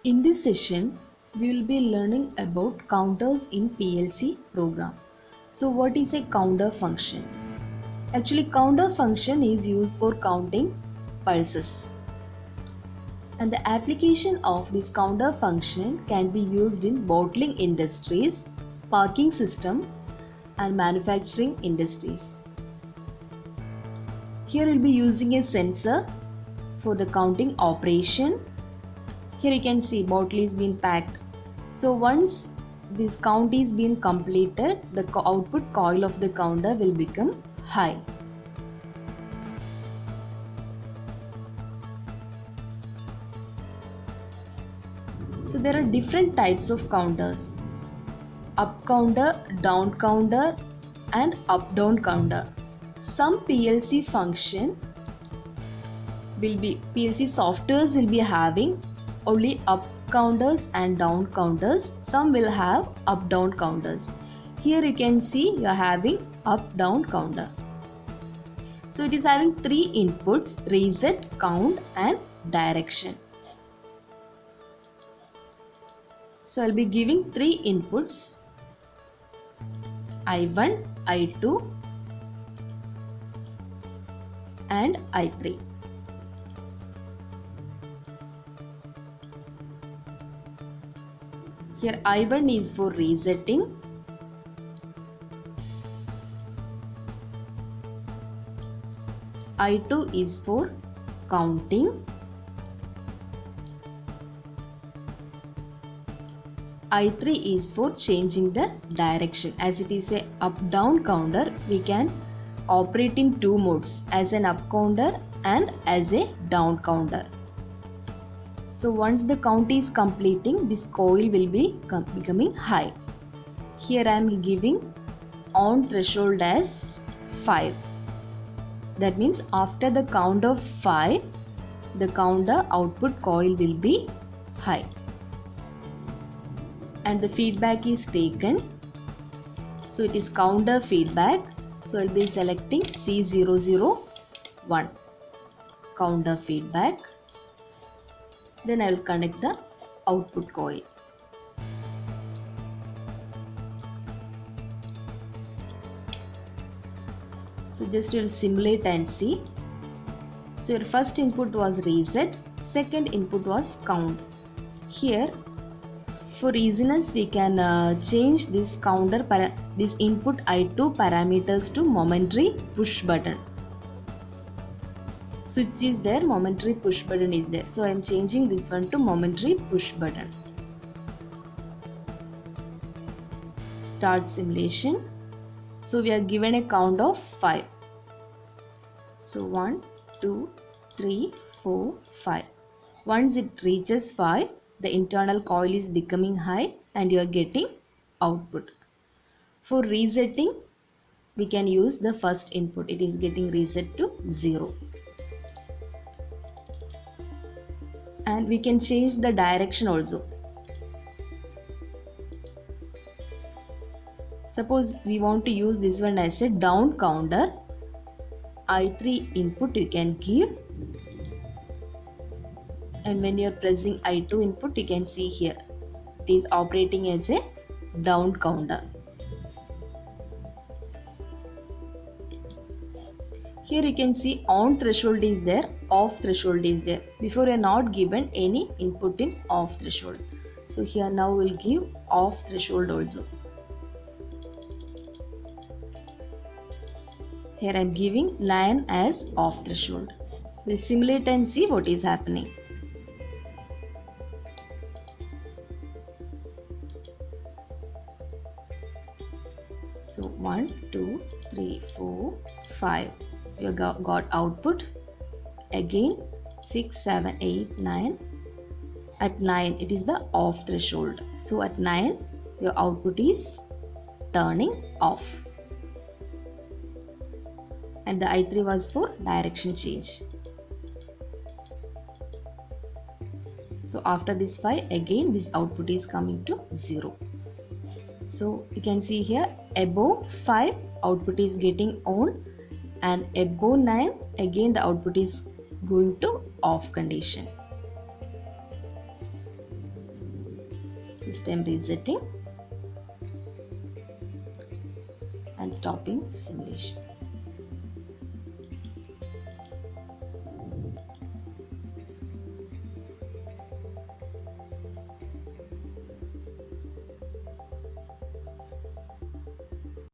In this session, we will be learning about counters in PLC program. So what is a counter function? Actually, counter function is used for counting pulses. And the application of this counter function can be used in bottling industries, parking system, and manufacturing industries. Here we'll be using a sensor for the counting operation. Here you can see bottle is being packed. So once this count is being completed, the output coil of the counter will become high. So there are different types of counters: up counter, down counter, and up down counter. Some PLC softwares will be having only up counters and down counters. Some will have up down counters. Here you can see you are having up down counter. So it is having three inputs: reset, count, and direction. So I'll be giving three inputs: I1, I2, and I3. Here I1 is for resetting, I2 is for counting, I3 is for changing the direction. As it is a up-down counter, we can operate in two modes, as an up counter and as a down counter. So once the count is completing, this coil will be becoming high. Here I am giving on threshold as 5. That means after the count of 5, the counter output coil will be high. And the feedback is taken. So it is counter feedback. So I will be selecting C001, counter feedback. Then I will connect the output coil. So just you will simulate and see. So your first input was reset, second input was count. Here for easiness we can change this this input I2 parameters to momentary push button. Switch is there, momentary push button is there. So I am changing this one to momentary push button. Start simulation. So we are given a count of 5. So 1, 2, 3, 4, 5. Once it reaches 5, the internal coil is becoming high and you are getting output. For resetting, we can use the first input. It is getting reset to 0. And we can change the direction also. Suppose we want to use this one as a down counter. I3 input you can give. And when you are pressing I2 input, you can see here it is operating as a down counter. Here you can see on threshold is there, off threshold is there. Before you are not given any input in off threshold. So here now we will give off threshold also. Here I am giving 9 as off threshold. We'll simulate and see what is happening. So 1, 2, 3, 4, 5. You got output. Again 6, 7, 8, 9. At 9 it is the off threshold. So at 9 your output is turning off. And the I3 was for direction change. So after this 5, again this output is coming to 0. So you can see here above 5 output is getting on, and above 9 again the output is going to off condition. This time resetting and stopping simulation.